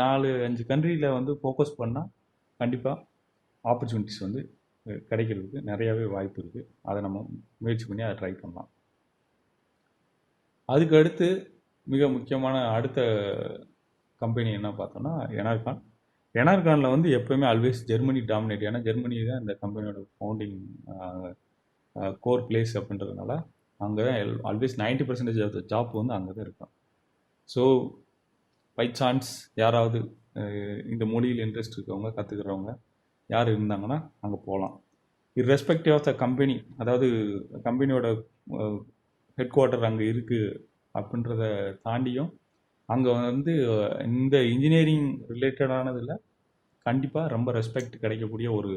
4-5 கண்ட்ரியில் வந்து ஃபோக்கஸ் பண்ணால் கண்டிப்பாக ஆப்பர்ச்சுனிட்டிஸ் வந்து கிடைக்கிறதுக்கு நிறையாவே வாய்ப்பு இருக்குது. அதை நம்ம முயற்சி பண்ணி அதை ட்ரை பண்ணலாம். அதுக்கு அடுத்து மிக முக்கியமான அடுத்த கம்பெனி என்ன பார்த்தோன்னா எனார்கானில் வந்து எப்போயுமே ஆல்வேஸ் ஜெர்மனி டாமினேட். ஏன்னா ஜெர்மனி தான் இந்த கம்பெனியோட ஃபவுண்டிங் கோர் பிளேஸ் அப்படின்றதுனால அங்கே தான் ஆல்வேஸ் 90% ஆஃப் த ஜாப் வந்து அங்கே தான் இருக்கும். ஸோ பை சான்ஸ் யாராவது இந்த மொழியில் இன்ட்ரெஸ்ட் இருக்கவங்க, கற்றுக்கிறவங்க யார் இருந்தாங்கன்னா அங்கே போகலாம். இர்ரெஸ்பெக்டிவ் ஆஃப் த கம்பெனி, அதாவது கம்பெனியோட ஹெட் குவார்ட்டர் அங்கே இருக்குது அப்படின்றத தாண்டியும் அங்கே வந்து இந்த இன்ஜினியரிங் ரிலேட்டடானதில் கண்டிப்பாக ரொம்ப ரெஸ்பெக்ட் கிடைக்கக்கூடிய ஒரு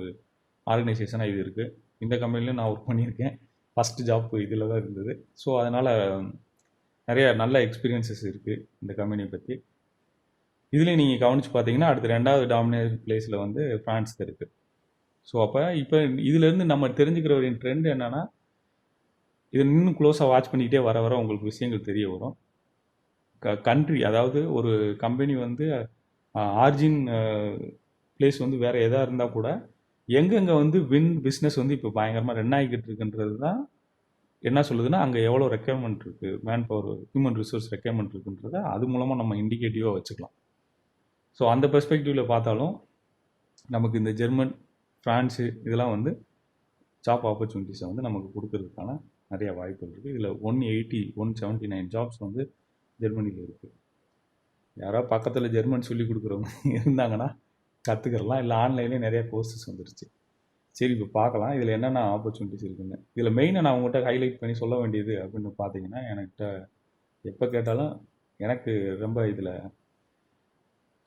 ஆர்கனைசேஷனாக இது இருக்குது. இந்த கம்பெனிலையும் நான் ஒர்க் பண்ணியிருக்கேன். ஃபஸ்ட்டு ஜாப் இதில் தான் இருந்தது. ஸோ அதனால் நிறைய நல்ல எக்ஸ்பீரியன்ஸஸ் இருக்குது இந்த கம்பெனியை பற்றி. இதுலேயும் நீங்கள் கவனித்து பார்த்தீங்கன்னா அடுத்து 2வது டாமினேட் பிளேஸில் வந்து ஃப்ரான்ஸ் தான் இருக்குது. ஸோ அப்போ இப்போ இதிலேருந்து நம்ம தெரிஞ்சுக்கிற ஒரு ட்ரெண்ட் என்னென்னா, இதை இன்னும் க்ளோஸாக வாட்ச் பண்ணிக்கிட்டே வர வர உங்களுக்கு விஷயங்கள் தெரிய வரும். கண்ட்ரி, அதாவது ஒரு கம்பெனி வந்து ஆர்ஜின் பிளேஸ் வந்து வேறு எதாக இருந்தால் கூட எங்கெங்கே வந்து பிஸ்னஸ் வந்து இப்போ பயங்கரமாக ரன் ஆகிக்கிட்டு இருக்குன்றது தான் என்ன சொல்லுதுன்னா, அங்கே எவ்வளோ ரெக்யர்மெண்ட் இருக்குது, man power, human resource requirement இருக்குன்றதை அது மூலமாக நம்ம இண்டிகேட்டிவாக வச்சுக்கலாம். ஸோ அந்த பெர்ஸ்பெக்டிவில் பார்த்தாலும் நமக்கு இந்த ஜெர்மன், ஃப்ரான்ஸு இதெல்லாம் வந்து ஜாப் ஆப்பர்ச்சுனிட்டிஸை வந்து நமக்கு கொடுக்கறதுக்கான நிறைய வாய்ப்புகள் இருக்குது. இதில் 179 ஜாப்ஸ் வந்து ஜெர்மனியில் இருக்குது. யாராவது பக்கத்தில் ஜெர்மன் சொல்லி கொடுக்குறவங்க இருந்தாங்கன்னா கற்றுக்கிறலாம். இல்லை ஆன்லைன்லேயே நிறைய கோர்சஸ் வந்துருச்சு. சரி, இப்போ பார்க்கலாம் இதில் என்னென்ன ஆப்பர்ச்சுனிட்டிஸ் இருக்குன்னு. இதில் மெயினாக நான் உங்கள்கிட்ட ஹைலைட் பண்ணி சொல்ல வேண்டியது அப்படின்னு பார்த்தீங்கன்னா, என்கிட்ட எப்போ கேட்டாலும் எனக்கு ரொம்ப இதில்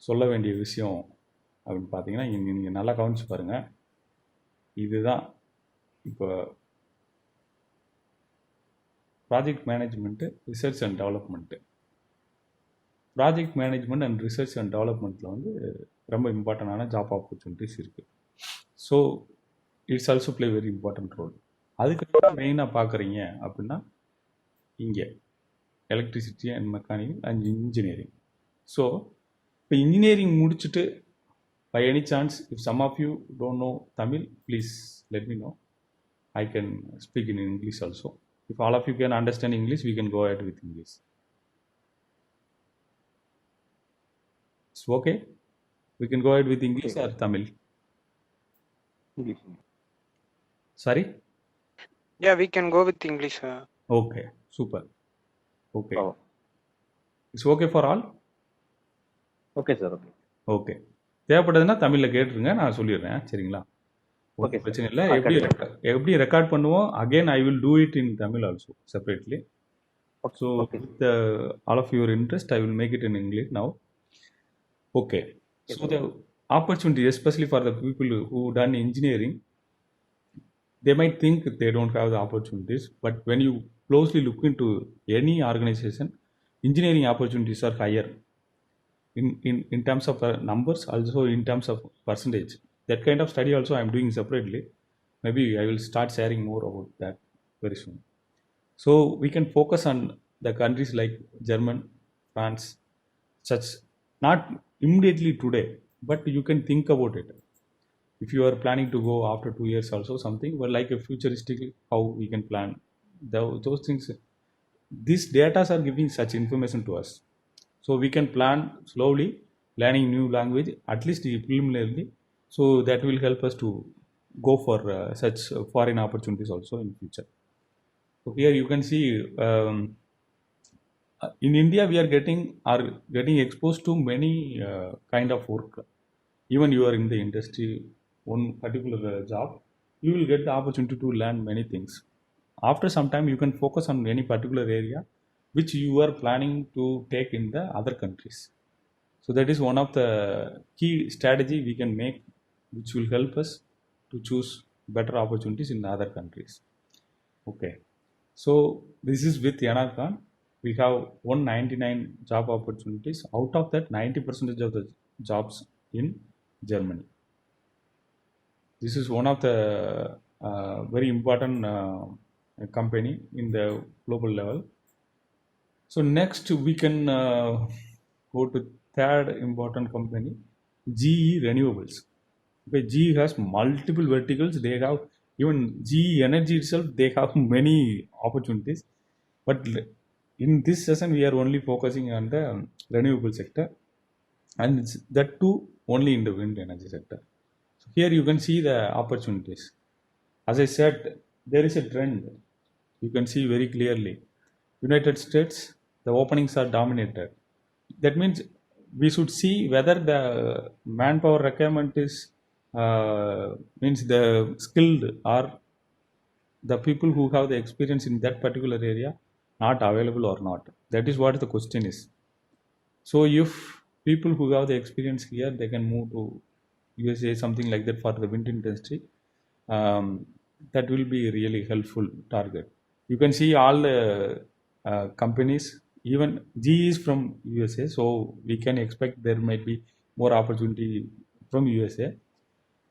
சொல்ல வேண்டிய விஷயம் அப்படின்னு பார்த்தீங்கன்னா, நீங்கள் நல்லா கவனிச்சு பாருங்கள். இதுதான் இப்போ project management, research and development. Project management and research and டெவலப்மெண்ட்டில் வந்து ரொம்ப இம்பார்ட்டண்டான ஜாப் ஆப்பர்ச்சுனிட்டிஸ் இருக்குது. So it's also play very important role. அதுக்கு மெயினாக பார்க்குறீங்க அப்படின்னா இங்கே electricity and mechanical and engineering. So இப்போ இன்ஜினியரிங் முடிச்சுட்டு by any chance if some of you don't know Tamil, please let me know. I can speak in English also. If all of you can understand English, we can go ahead with English. It's okay? We can go ahead with English or Tamil? English. Sorry? Yeah, we can go with English. Okay, super. Okay. Oh, It's okay for all? okay, sir. Okay. Okay, தேவைப்பட்டதுன்னா தமிழில் கேட்டுருங்க, நான் சொல்லிடுறேன். சரிங்களா? Okay, sir. பிரச்சனை இல்லை. Ah, எப்படி எப்படி ரெக்கார்ட் பண்ணுவோம், again I will do it in Tamil also separately. Okay. So Okay. With all of your interest I will make it in English now. Okay, Yes, so the opportunity especially for the people who done engineering, they might think they don't have the opportunities, but when you closely look into any organization, engineering opportunities are higher in terms of numbers, also in terms of percentage. That kind of study also I am doing separately. Maybe I will start sharing more about that very soon. So we can focus on the countries like German, France, such, not immediately today, but you can think about it. If you are planning to go after 2 years also something, but like a futuristic, how we can plan those things. These data are giving such information to us, so we can plan slowly learning new language at least preliminarily, so that will help us to go for such foreign opportunities also in future. So here you can see in India we are getting exposed to many kind of work. Even you are in the industry, one particular job, you will get the opportunity to learn many things. After some time, you can focus on any particular area which you are planning to take in the other countries. So that is one of the key strategy we can make, which will help us to choose better opportunities in other countries. Okay, so this is with Yanarkhan. We have 199 job opportunities. Out of that, 90% of the jobs in Germany. This is one of the very important company in the global level. So next we can go to third important company, GE Renewables. Okay, GE has multiple verticals. They have even GE Energy itself. They have many opportunities, but in this session we are only focusing on the renewable sector, and that too only in the wind energy sector. So here you can see the opportunities. As I said, there is a trend. You can see very clearly. United States, the openings are dominated. That means we should see whether the manpower requirement is means the skilled or the people who have the experience in that particular area not available or not. That is what the question is. So if people who have the experience here, they can move to USA, something like that for the wind industry. That will be really helpful target. You can see all the companies, even GE is from USA, so we can expect there might be more opportunity from USA.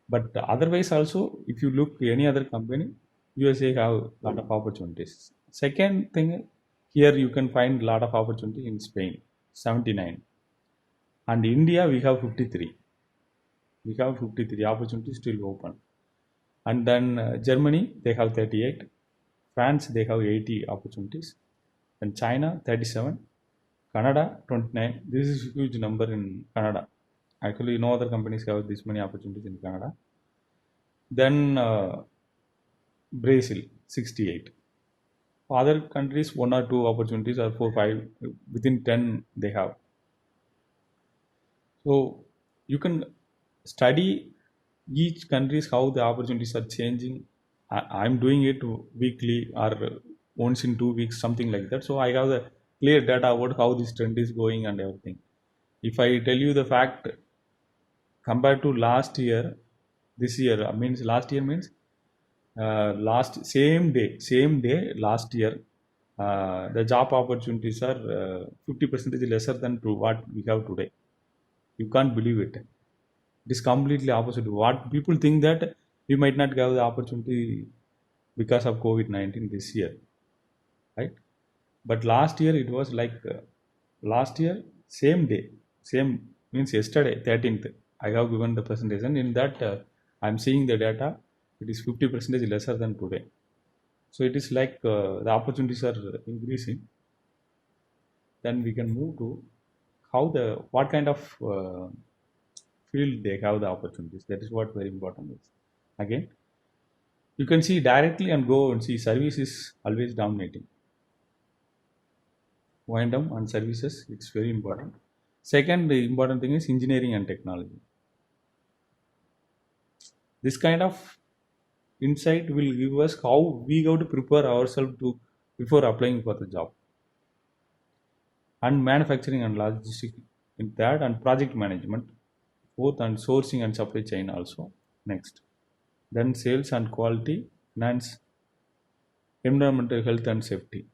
But otherwise also, if you look any other company, USA have a lot of opportunities. Second thing, here you can find a lot of opportunity in Spain, 79. And India, we have 53. We have 53 opportunities still open. And then Germany, they have 38. France, they have 80 opportunities. And China, 37. Canada, 29. This is a huge number in Canada. Actually, no other companies have this many opportunities in Canada. Then Brazil, 68. Other countries, 1 or 2 opportunities, or 4, 5, within 10 they have. So you can study each countries, how the opportunities are changing. I'm doing it weekly or once in 2 weeks, something like that. So I have the clear data about how this trend is going and everything. If I tell you the fact, compared to last year, this year means last year means last same day last year, the job opportunities are 50% lesser than to what we have today. You can't believe it. It is completely opposite. What people think that we might not have the opportunity because of COVID-19 this year, right? But last year it was like last year same day, same means yesterday 13th. I have given the presentation. In that I'm seeing the data. It is 50% lesser than today. So it is like the opportunities are increasing. Then we can move to what kind of field they have the opportunities. That is what very important is. Again, you can see directly and go and see service is always dominating. Wind down on services, it's very important. Second, the important thing is engineering and technology. This kind of insight will give us how we have to prepare ourselves before applying for the job. And manufacturing and logistics in that, and project management, both, and sourcing and supply chain also. Next, then sales and quality, finance, environmental health and safety.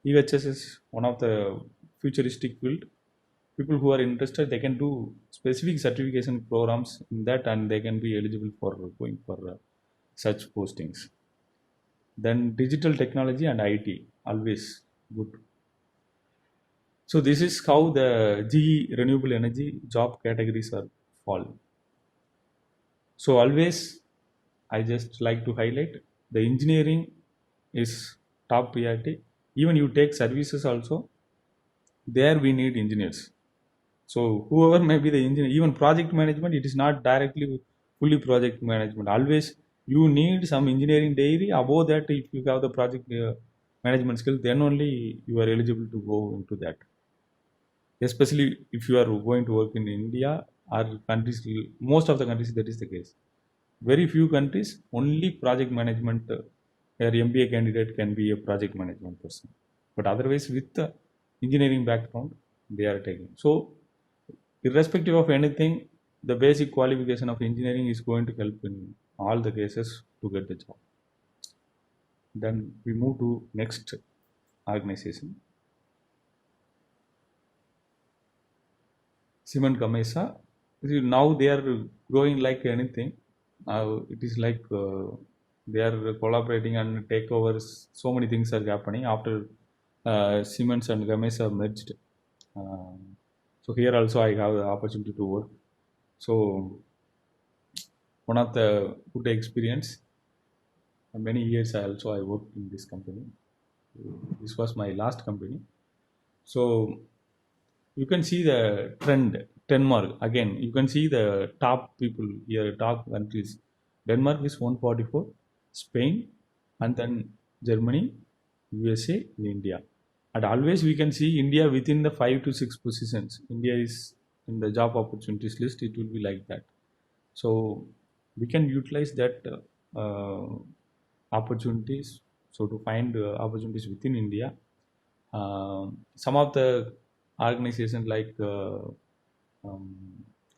EHS is one of the futuristic field. People who are interested, they can do specific certification programs in that, and they can be eligible for going for such postings. Then digital technology and IT, always good. So this is how the GE renewable energy job categories are fall. So always, I just like to highlight the engineering is top priority. Even you take services also, there we need engineers. So whoever may be the engineer, even project management, it is not directly fully project management. Always you need some engineering degree. Above that, if you have the project management skill, then only you are eligible to go into that. Especially if you are going to work in India or countries, most of the countries that is the case. Very few countries only project management. Your MBA candidate can be a project management person, but otherwise with the engineering background they are taking. So irrespective of anything, the basic qualification of engineering is going to help in all the cases to get the job. Then we move to next organization, Siemens Gamesa. Now they are growing like anything. It is like they are collaborating and takeovers. So many things are happening after Siemens and Gamesa merged. So here also I have the opportunity to work. So one of the good experience. Many years I worked in this company. This was my last company. So you can see the trend. Denmark again. You can see the top people here, top countries. Denmark is 144, Spain, and then Germany, USA, and India. And always we can see India within the 5 to 6 positions. India is in the job opportunities list. It will be like that. So we can utilize that opportunities. So to find opportunities within India, some of the organizations like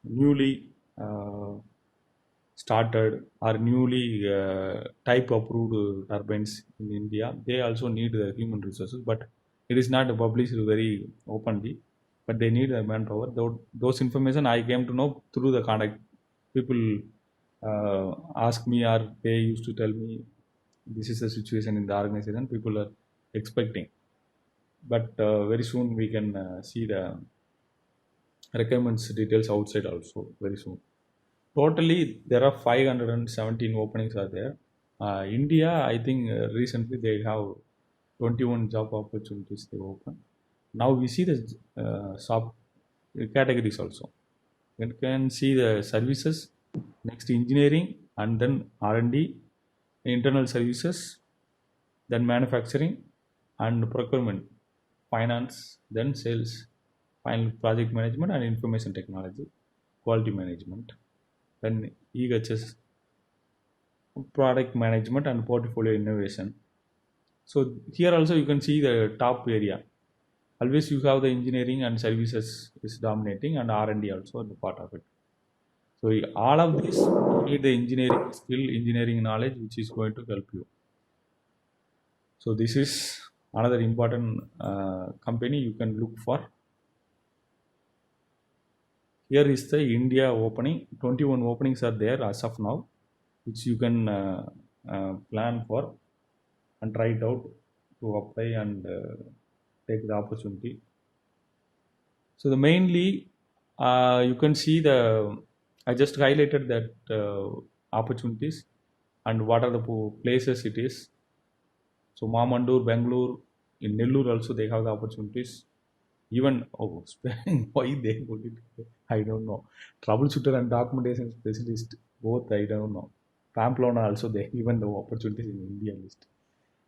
newly started or newly type approved turbines in India, they also need human resources, but it is not published very openly. But they need manpower. Those information I came to know through the contact. People ask me, or they used to tell me, this is the situation in the organization. People are expecting, but very soon we can see the requirements details outside also very soon. Totally there are 517 openings are there. India, I think recently they have 21 job opportunities they open. Now we see the sub categories also. You can see the services, next engineering, and then R&D, internal services, then manufacturing and procurement, finance, then sales, final project management and information technology, quality management, then EHS, product management and portfolio innovation. So here also you can see the top area. Always you have the engineering and services is dominating, and R&D also the part of it. So all of this you need the engineering skill, engineering knowledge, which is going to help you. So this is another important company you can look for. Here is the India opening. 21 openings are there as of now, which you can plan for and try it out to apply and take the opportunity. So the mainly you can see the, I just highlighted that opportunities and what are the places it is. So Mamandur, Bangalore, in Nellore also they have the opportunities. Even why they put it, I don't know. Troubleshooter and documentation specialist, both I don't know. Pamplona also they given the opportunities in India list.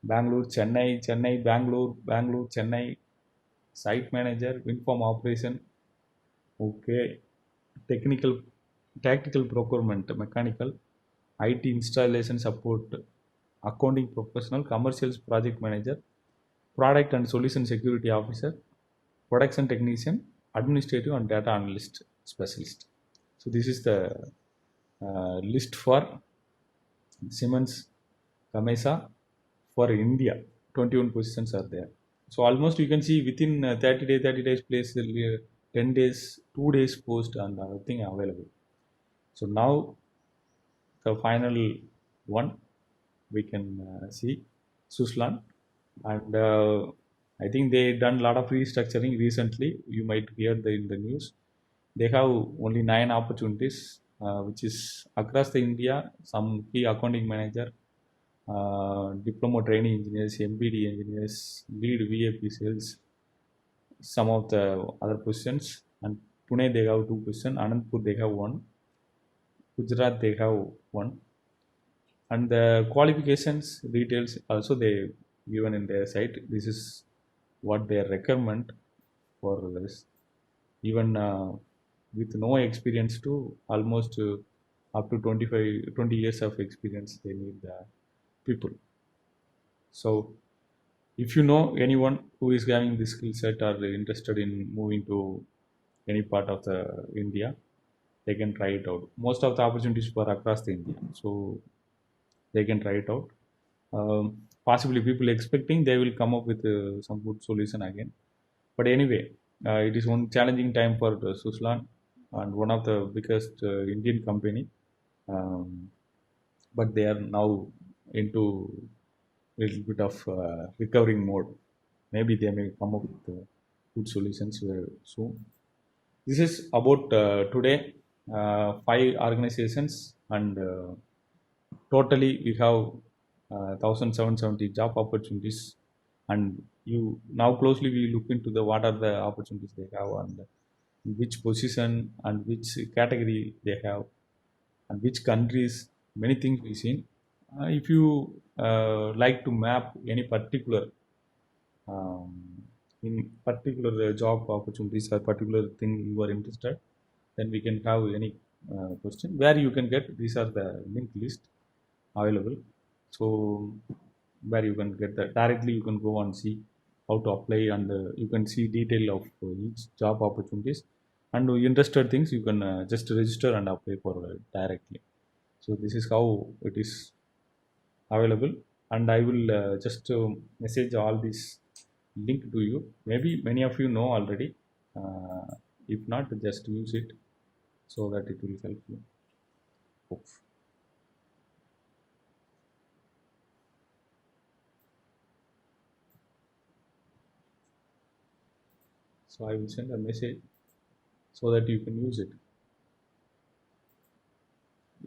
Bangalore, Chennai, Bangalore, Chennai, site manager, inform operation, okay, tactical procurement, mechanical, IT installation support, accounting professional, commercials project manager, product and solution security officer, production technician, administrative and data analyst specialist. So this is the list for Siemens Gamesa for India. 21 positions are there. So almost you can see within 30 days place, 10 days, 2 days post and everything available. So now the final one we can see Suslan, and I think they done a lot of restructuring recently. You might hear in the news. They have only 9 opportunities, which is across the India. Some key accounting manager, diploma training engineers, MBD engineers, lead VAP sales, some of the other positions, and Pune they have 2 questions, Anandpur they have 1, Gujarat they have 1, and the qualifications details also they given in their site. This is what their requirement for this. Even with no experience to almost up to 20 years of experience they need the people. So if you know anyone who is having this skill set or interested in moving to any part of the India, they can try it out. Most of the opportunities were across the India, so they can try it out. Possibly people expecting they will come up with some good solution again. But anyway, it is one challenging time for Suslan and one of the biggest Indian company. But they are now into little bit of recovering mode. Maybe they may come up with good solutions very soon. This is about today. 5 organizations and totally we have 1770 job opportunities, and you now closely we look into the what are the opportunities they have and which position and which category they have and which countries. Many things we seen. If you like to map any particular um, in particular job opportunities or particular thing you are interested, then we can have any question where you can get. These are the link list available. So where you can get that directly, you can go and see how to apply, and you can see detail of each job opportunities, and interested things you can just register and apply for directly. So this is how it is available, and I will just message all this link to you. Maybe many of you know already. If not, just use it so that it will help you. Oops. So I will send a message so that you can use it.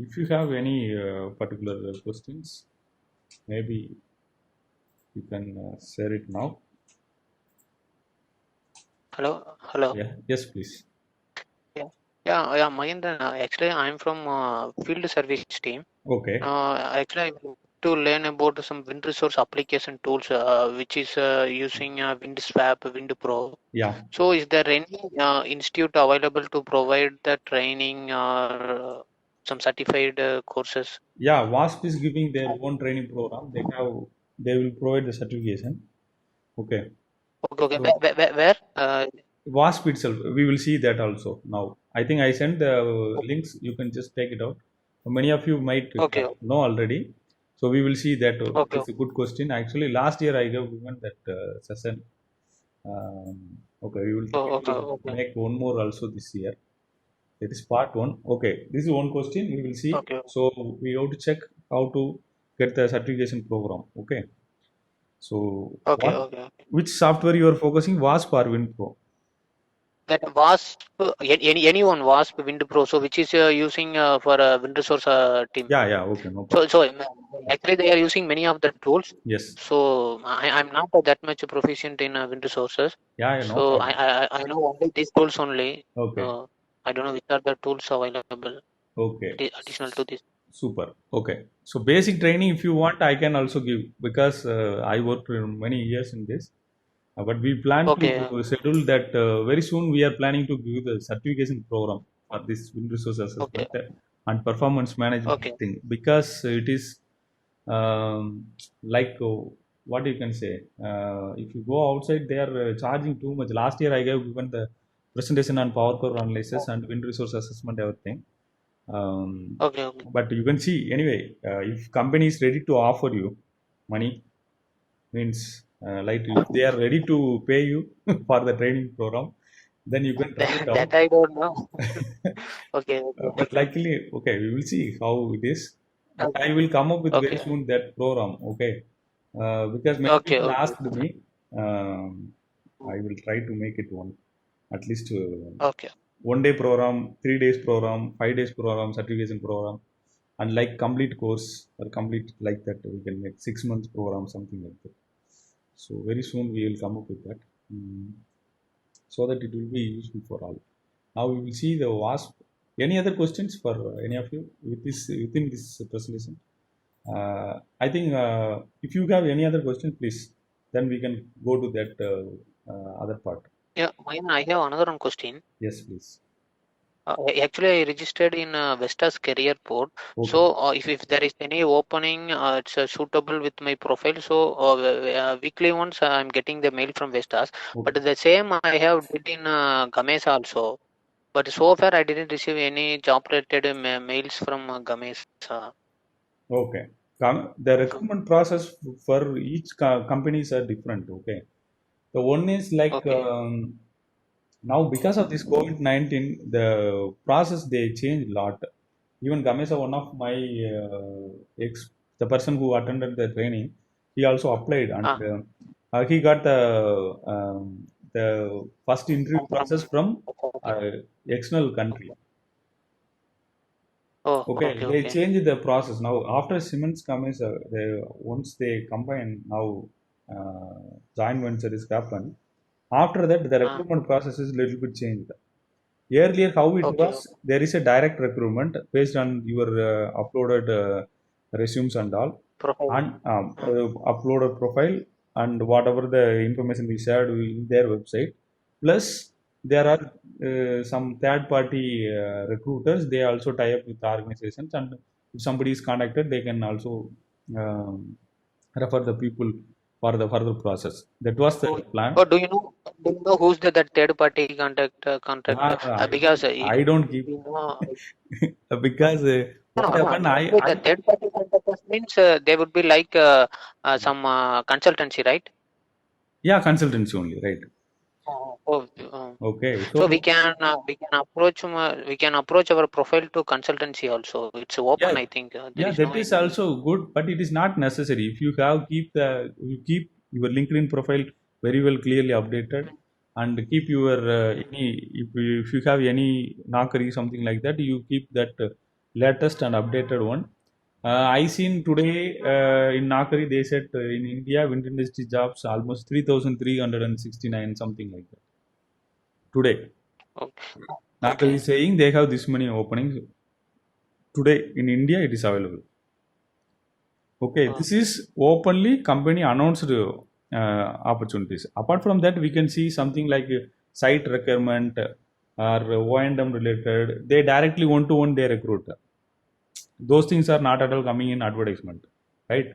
If you have any particular questions, maybe you can share it now. Hello. Yeah. Yes, please. Yeah, Mahendra. Actually, I'm from field service team. Okay. Actually, I want to learn about some wind resource application tools, which is using WindSwap, WindPro. Yeah. So, is there any institute available to provide the training or some certified courses? Yeah. WASP is giving their own training program. They will provide the certification. Okay. Okay. So Where? WASP itself, we will see that also now. I think I sent the links. You can just take it out. Many of you might Okay. know already. So we will see that. Okay. It's a good question. Actually, last year I gave given that session. Okay, we will try to Okay. make one more also this year. That is part one. Okay, this is one question. We will see. Okay. So we have to check how to get the certification program. Okay. So Okay. which software you are focusing? WASP or WinPro? That WASP, anyone WASP WindPro, so which is using for wind resource team. Yeah. Okay, no problem. So actually they are using many of the tools. Yes. So I'm not that much proficient in wind resources. Yeah, no So problem. I know only these tools only. Okay. I don't know which are the tools available Okay. additional to this. Super. Okay. So basic training, if you want, I can also give because I worked for many years in this. But we plan Okay. to schedule that very soon. We are planning to give the certification program for this wind resource assessment and performance management thing, because it is like what you can say. If you go outside, they are charging too much. Last year, I gave given the presentation on power curve analysis and wind resource assessment, everything. Okay. But you can see anyway, if company is ready to offer you money, means like if they are ready to pay you for the training program, then you can try it out. That I don't know. Okay. But likely, okay, we will see how it is. But I will come up with very soon that program, okay? Because many people asked me, I will try to make it one, at least Okay. 1 day program, 3 days program, 5 days program, certification program, and like complete course or complete like that, we can make 6 months program, something like that. So very soon we will come up with that, so that it will be useful for all. Now we will see the WASP. Any other questions for any of you within this presentation? I think if you have any other question, please, then we can go to that other part. Yeah, Mayan, I have another one question. Yes, please. Actually, I registered in Vestas career board. Okay. So, if there is any opening, it's suitable with my profile. So, weekly once I'm getting the mail from Vestas. Okay. But the same I have did in Gamesa also. But so far I didn't receive any job related mails from Gamesa. Okay. The recruitment process for each companies are different. Okay. The one is like Okay. now because of this COVID-19, the process they changed a lot. Even Gamesa, one of my the person who attended the training, he also applied and Ah, he got the first interview process from okay. external country. Oh, Okay, okay, they okay. changed the process now. After Siemens Gamesa, once they combine now, joint venture is happened. After that, the Ah, recruitment process is little bit changed. Earlier, how it okay, was, there is a direct recruitment based on your uploaded resumes and all, profile. and uploaded profile and whatever the information we shared in their website. Plus, there are some third-party recruiters. They also tie up with organizations, and if somebody is contacted, they can also refer the people for the further process. That was the plan. Oh, do you know who's that third party contractor? Yeah, Because I don't give you know, because no, what no, happened, actually the third party contractors means they would be like some consultancy, right? yeah, consultancy only, right? Oh, Okay, so so we can approach our profile to consultancy also. It's yeah, open, I think. There yeah, is no that is any. also good, but it is not necessary. If you have you keep your LinkedIn profile very well clearly updated, and keep your any if you have any Naukri something like that, you keep that latest and updated one. I seen today in Naukri they said in India wind industry jobs almost 3,369 something like that today. Okay. Naukri Okay. is saying they have this many openings today in India. It is available. Okay, Uh, this is openly company announced opportunities. Apart from that, we can see something like site requirement or O&M related. They directly one to one they recruit. Those things are not at all coming in advertisement, right?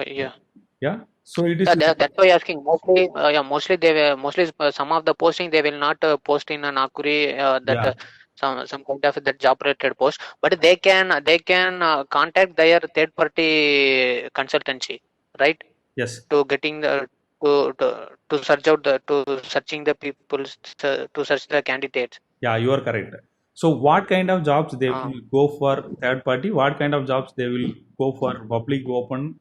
yeah. Yeah. So it is Yeah, that's why asking. Mostly, yeah, mostly some of the posting they will not post in an Akuri that yeah, some kind of that job related post, but they can contact their third party consultancy, right? yes, To getting the to search out the to searching the people to search the candidates. yeah, you are correct. So what kind of jobs they Uh, will go for third party? What kind of jobs they will go for public open?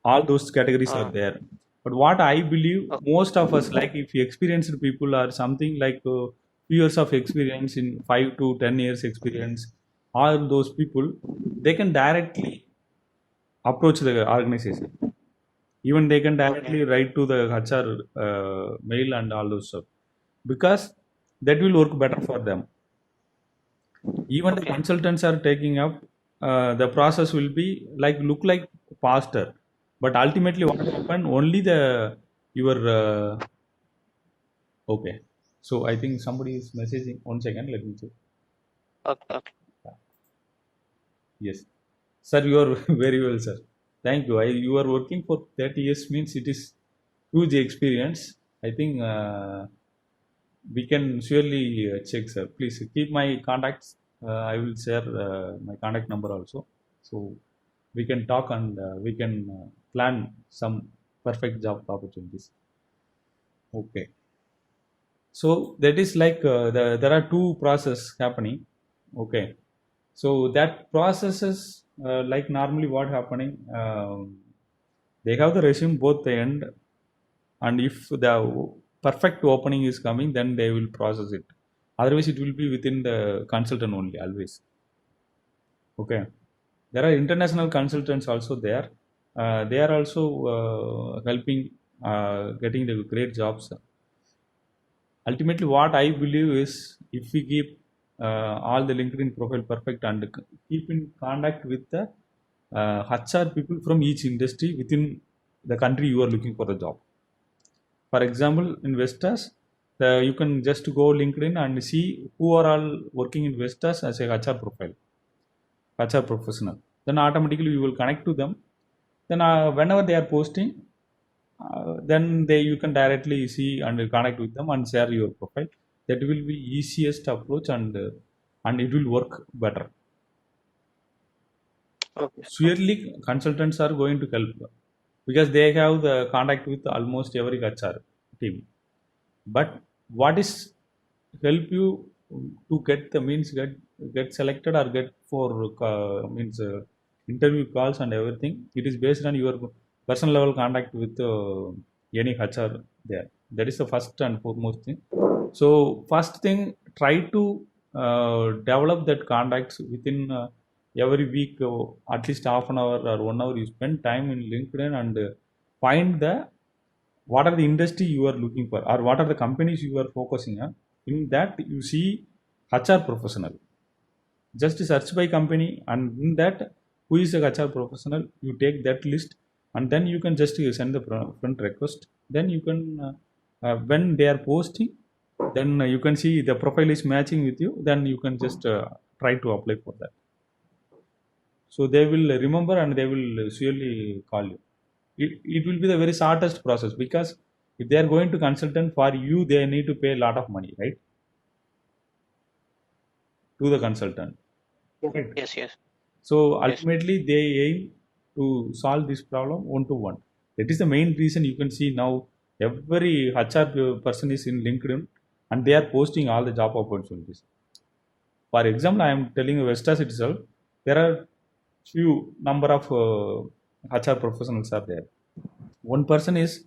All those categories are uh, there. But what I believe, uh, most of us, like if experienced people are something like few years of experience in 5 to 10 years experience, all those people, they can directly approach the organization. Even they can okay. directly write to the HR mail and all those stuff because that will work better for them. Even the Okay. consultants are taking up the process will be like look like faster, but ultimately what happen only the your okay. So I think somebody is messaging. 1 second, let me check. Okay. Okay. Yes, sir, you are very well, sir. Thank you. You are working for 30 years means it is huge experience. I think we can surely check, sir. Please keep my contacts. I will share my contact number also, so we can talk and we can plan some perfect job opportunities. Okay, so that is like there are two process happening. Okay, so that processes like normally what happening, they have the resume both the end, and if the perfect opening is coming then they will process it, otherwise it will be within the consultant only always. Okay, there are international consultants also there. They are also helping getting the great jobs. ultimately what I believe is if we keep all the LinkedIn profile perfect and keep in contact with the HR people from each industry within the country you are looking for the job. For example, in Vestas, you can just go LinkedIn and see who are all working in Vestas as a HR profile, HR professional. Then automatically you will connect to them. Then whenever they are posting, then you can directly see and connect with them and share your profile. That will be easiest approach and it will work better. Okay. Surely consultants are going to help because they have the contact with almost every HR team. But what is help you to get the means get selected or get for means interview calls and everything? It is based on your personal level contact with any HR there. That is the first and foremost thing. So first thing, try to develop that contacts within every week, at least half an hour or 1 hour. You spend time in LinkedIn and find the what are the industry you are looking for or what are the companies you are focusing on. In that you see HR professional, just search by company, and in that who is a HR professional, you take that list and then you can just send the friend request. Then you can when they are posting, then you can see the profile is matching with you, then you can just try to apply for that. So they will remember and they will surely call you. It will be the very shortest process because if they are going to consultant for you, they need to pay a lot of money, right, to the consultant, right? Yes. So ultimately they aim to solve this problem one to one. That is the main reason you can see now every HR person is in LinkedIn and they are posting all the job opportunities. For example, I am telling you Vestas itself, there are few number of HR professionals are there. One person is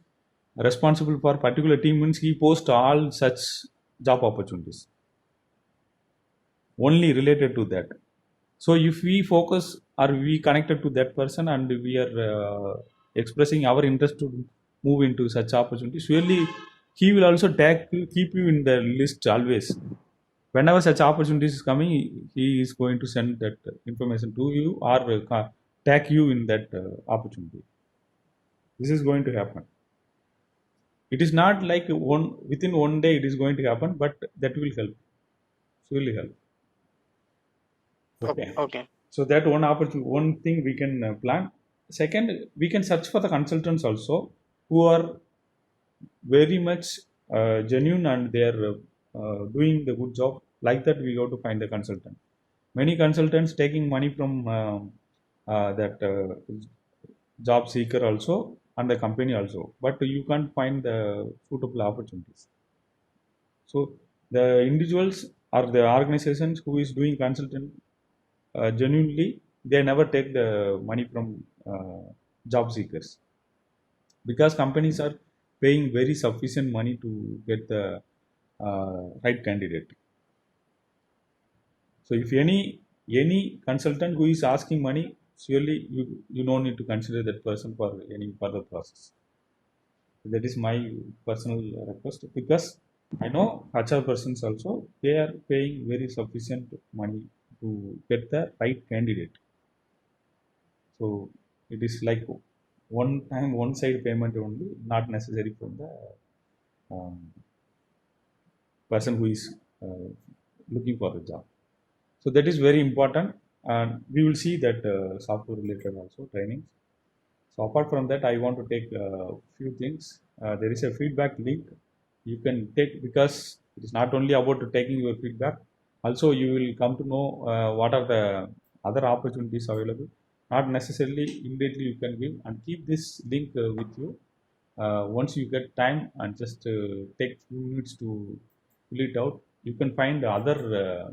responsible for particular team, means he posts all such job opportunities only related to that. So if we focus or we connected to that person and we are expressing our interest to move into such opportunity, surely he will also keep you in the list always. Whenever such opportunities is coming, he is going to send that information to you or tag you in that opportunity. This is going to happen. It is not like within 1 day it is going to happen, but that will help, surely help. Okay. So that one opportunity, one thing we can plan. Second, we can search for the consultants also who are very much genuine and they are doing the good job. Like that, we go to find the consultant. Many consultants taking money from that job seeker also and the company also, but you can't find the suitable opportunities. So the individuals or the organizations who is doing consultant genuinely, they never take the money from job seekers because companies are paying very sufficient money to get the right candidate. So if any consultant who is asking money, surely you don't need to consider that person for any further process. That is my personal request because I know HR persons also, they are paying very sufficient money to get the right candidate. So it is like one time, one side payment only, not necessary from the um, person who is looking for the job. So that is very important, and we will see that software related also trainings. So apart from that, I want to take a few things. There is a feedback link you can take because it is not only about taking your feedback. Also, you will come to know what are the other opportunities available. Not necessarily immediately you can give, and keep this link with you. Once you get time and just take few minutes to fill it out, you can find other